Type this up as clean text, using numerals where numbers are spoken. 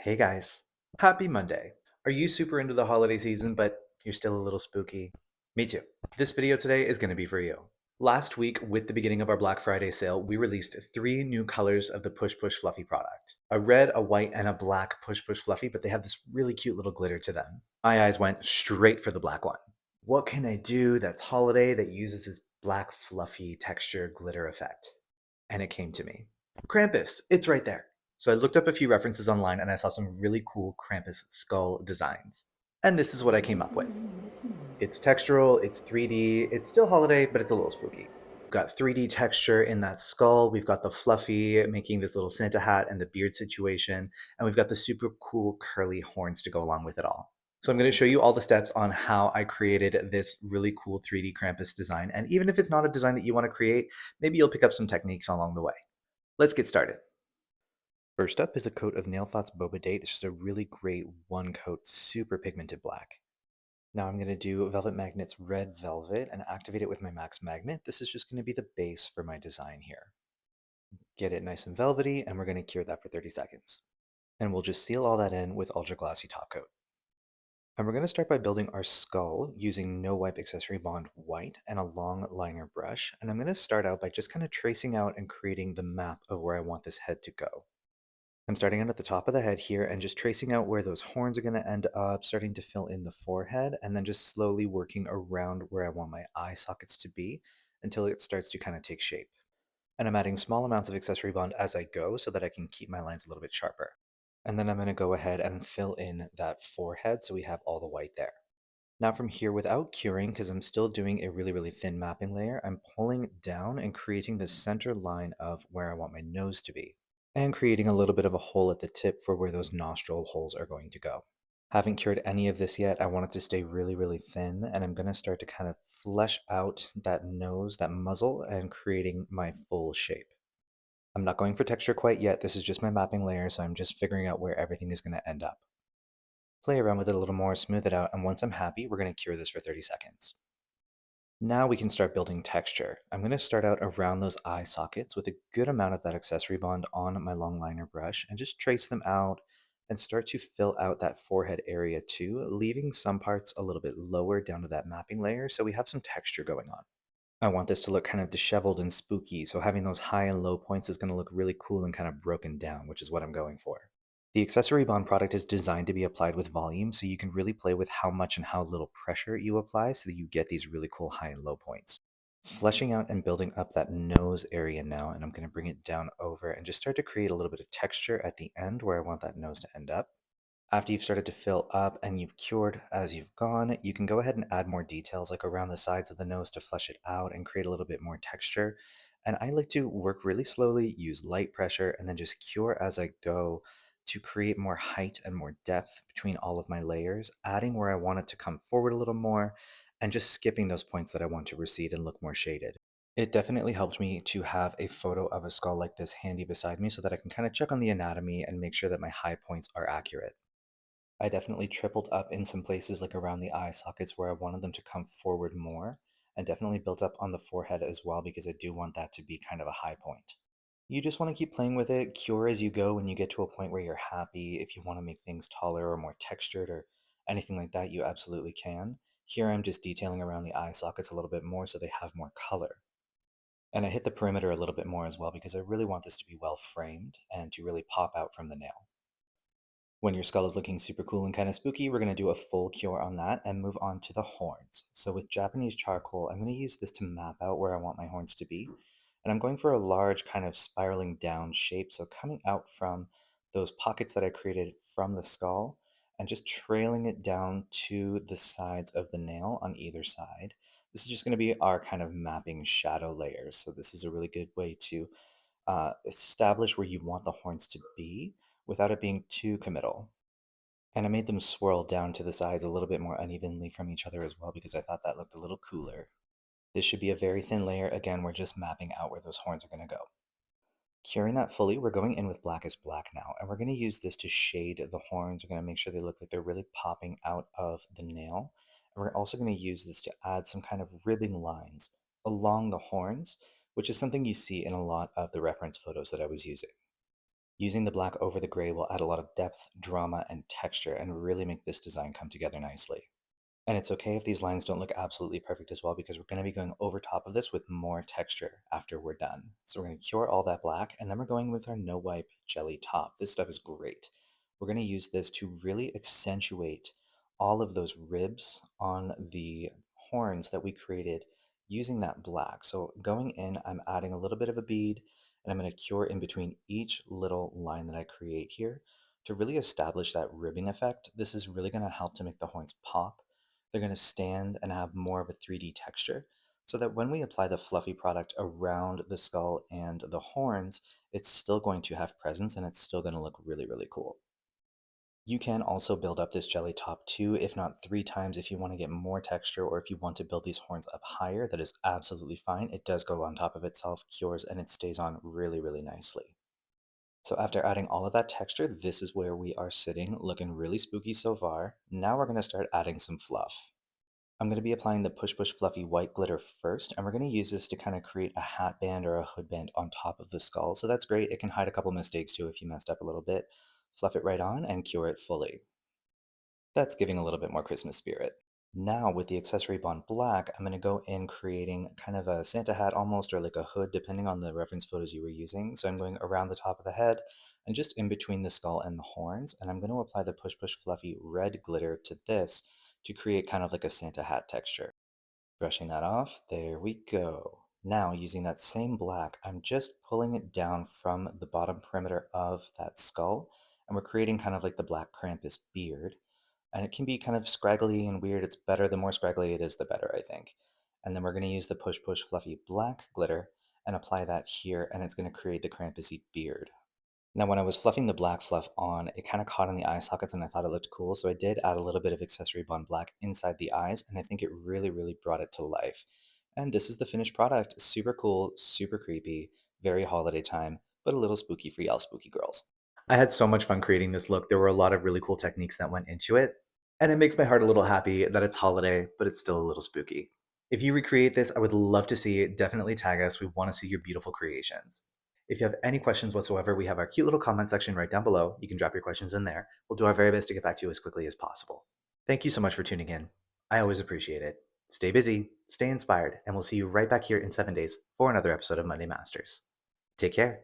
Hey guys, happy Monday. Are you super into the holiday season, but you're still a little spooky? Me too. This video today is going to be for you. Last week, with the beginning of our Black Friday sale, we released three new colors of the Push Push Fluffy product. A red, a white, and a black Push Push Fluffy, but they have this really cute little glitter to them. My eyes went straight for the black one. What can I do that's holiday that uses this black fluffy texture glitter effect? And it came to me. Krampus, it's right there. So I looked up a few references online and I saw some really cool Krampus skull designs. And this is what I came up with. It's textural, it's 3D, it's still holiday, but it's a little spooky. We've got 3D texture in that skull, we've got the fluffy making this little Santa hat and the beard situation, and we've got the super cool curly horns to go along with it all. So I'm going to show you all the steps on how I created this really cool 3D Krampus design. And even if it's not a design that you want to create, maybe you'll pick up some techniques along the way. Let's get started. First up is a coat of Nail Thought's Boba Date. It's just a really great one coat, super pigmented black. Now I'm going to do Velvet Magnet's Red Velvet and activate it with my Max Magnet. This is just going to be the base for my design here. Get it nice and velvety, and we're going to cure that for 30 seconds. And we'll just seal all that in with Ultra Glossy Top Coat. And we're going to start by building our skull using No Wipe Accessory Bond White and a long liner brush. And I'm going to start out by just kind of tracing out and creating the map of where I want this head to go. I'm starting out at the top of the head here and just tracing out where those horns are going to end up, starting to fill in the forehead, and then just slowly working around where I want my eye sockets to be until it starts to kind of take shape. And I'm adding small amounts of accessory bond as I go so that I can keep my lines a little bit sharper. And then I'm going to go ahead and fill in that forehead so we have all the white there. Now from here, without curing, because I'm still doing a really, really thin mapping layer, I'm pulling down and creating the center line of where I want my nose to be, and creating a little bit of a hole at the tip for where those nostril holes are going to go. Haven't cured any of this yet. I want it to stay really, really thin, and I'm going to start to kind of flesh out that nose, that muzzle, and creating my full shape. I'm not going for texture quite yet. This is just my mapping layer, so I'm just figuring out where everything is going to end up. Play around with it a little more, smooth it out, and once I'm happy, we're going to cure this for 30 seconds. Now we can start building texture. I'm going to start out around those eye sockets with a good amount of that accessory bond on my long liner brush and just trace them out and start to fill out that forehead area too, leaving some parts a little bit lower down to that mapping layer so we have some texture going on. I want this to look kind of disheveled and spooky, so having those high and low points is going to look really cool and kind of broken down, which is what I'm going for. The accessory bond product is designed to be applied with volume, so you can really play with how much and how little pressure you apply so that you get these really cool high and low points. Fleshing out and building up that nose area now, and I'm going to bring it down over and just start to create a little bit of texture at the end where I want that nose to end up. After you've started to fill up and you've cured as you've gone, you can go ahead and add more details like around the sides of the nose to flesh it out and create a little bit more texture. And I like to work really slowly, use light pressure, and then just cure as I go to create more height and more depth between all of my layers, adding where I want it to come forward a little more, and just skipping those points that I want to recede and look more shaded. It definitely helped me to have a photo of a skull like this handy beside me so that I can kind of check on the anatomy and make sure that my high points are accurate. I definitely tripled up in some places like around the eye sockets where I wanted them to come forward more, and definitely built up on the forehead as well because I do want that to be kind of a high point. You just want to keep playing with it, cure as you go when you get to a point where you're happy. If you want to make things taller or more textured or anything like that, you absolutely can. Here I'm just detailing around the eye sockets a little bit more so they have more color. And I hit the perimeter a little bit more as well because I really want this to be well framed and to really pop out from the nail. When your skull is looking super cool and kind of spooky, we're going to do a full cure on that and move on to the horns. So with Japanese charcoal, I'm going to use this to map out where I want my horns to be. And I'm going for a large kind of spiraling down shape. So coming out from those pockets that I created from the skull and just trailing it down to the sides of the nail on either side. This is just going to be our kind of mapping shadow layers. So this is a really good way to establish where you want the horns to be without it being too committal. And I made them swirl down to the sides a little bit more unevenly from each other as well because I thought that looked a little cooler. This should be a very thin layer. Again, we're just mapping out where those horns are going to go. Curing that fully, we're going in with blackest black now, and we're going to use this to shade the horns. We're going to make sure they look like they're really popping out of the nail. And we're also going to use this to add some kind of ribbing lines along the horns, which is something you see in a lot of the reference photos that I was using. Using the black over the gray will add a lot of depth, drama, and texture and really make this design come together nicely. And it's okay if these lines don't look absolutely perfect as well because we're going to be going over top of this with more texture after we're done. So we're going to cure all that black and then we're going with our no wipe jelly top. This stuff is great. We're going to use this to really accentuate all of those ribs on the horns that we created using that black. So going in, I'm adding a little bit of a bead and I'm going to cure in between each little line that I create here to really establish that ribbing effect. This is really going to help to make the horns pop. They're going to stand and have more of a 3D texture so that when we apply the fluffy product around the skull and the horns, it's still going to have presence and it's still going to look really, really cool. You can also build up this jelly top 2, if not 3 times, if you want to get more texture or if you want to build these horns up higher. That is absolutely fine. It does go on top of itself, cures, and it stays on really, really nicely. So after adding all of that texture, this is where we are sitting, looking really spooky so far. Now we're going to start adding some fluff. I'm going to be applying the Push Push Fluffy white glitter first, and we're going to use this to kind of create a hat band or a hood band on top of the skull. So that's great. It can hide a couple mistakes too if you messed up a little bit. Fluff it right on and cure it fully. That's giving a little bit more Christmas spirit. Now with the accessory bond black, I'm going to go in creating kind of a Santa hat almost, or like a hood, depending on the reference photos you were using. So I'm going around the top of the head and just in between the skull and the horns. And I'm going to apply the Push Push Fluffy red glitter to this to create kind of like a Santa hat texture. Brushing that off, there we go. Now using that same black, I'm just pulling it down from the bottom perimeter of that skull. And we're creating kind of like the black Krampus beard, and it can be kind of scraggly and weird. It's better, the more scraggly it is, the better, I think. And then we're going to use the Push Push Fluffy black glitter and apply that here, and it's going to create the Krampusy beard. Now, when I was fluffing the black fluff on, it kind of caught on the eye sockets and I thought it looked cool, so I did add a little bit of accessory bond black inside the eyes, and I think it really, really brought it to life. And this is the finished product. Super cool, super creepy, very holiday time, but a little spooky for y'all spooky girls. I had so much fun creating this look. There were a lot of really cool techniques that went into it. And it makes my heart a little happy that it's holiday, but it's still a little spooky. If you recreate this, I would love to see it. Definitely tag us. We want to see your beautiful creations. If you have any questions whatsoever, we have our cute little comment section right down below. You can drop your questions in there. We'll do our very best to get back to you as quickly as possible. Thank you so much for tuning in. I always appreciate it. Stay busy, stay inspired, and we'll see you right back here in 7 days for another episode of Monday Masters. Take care.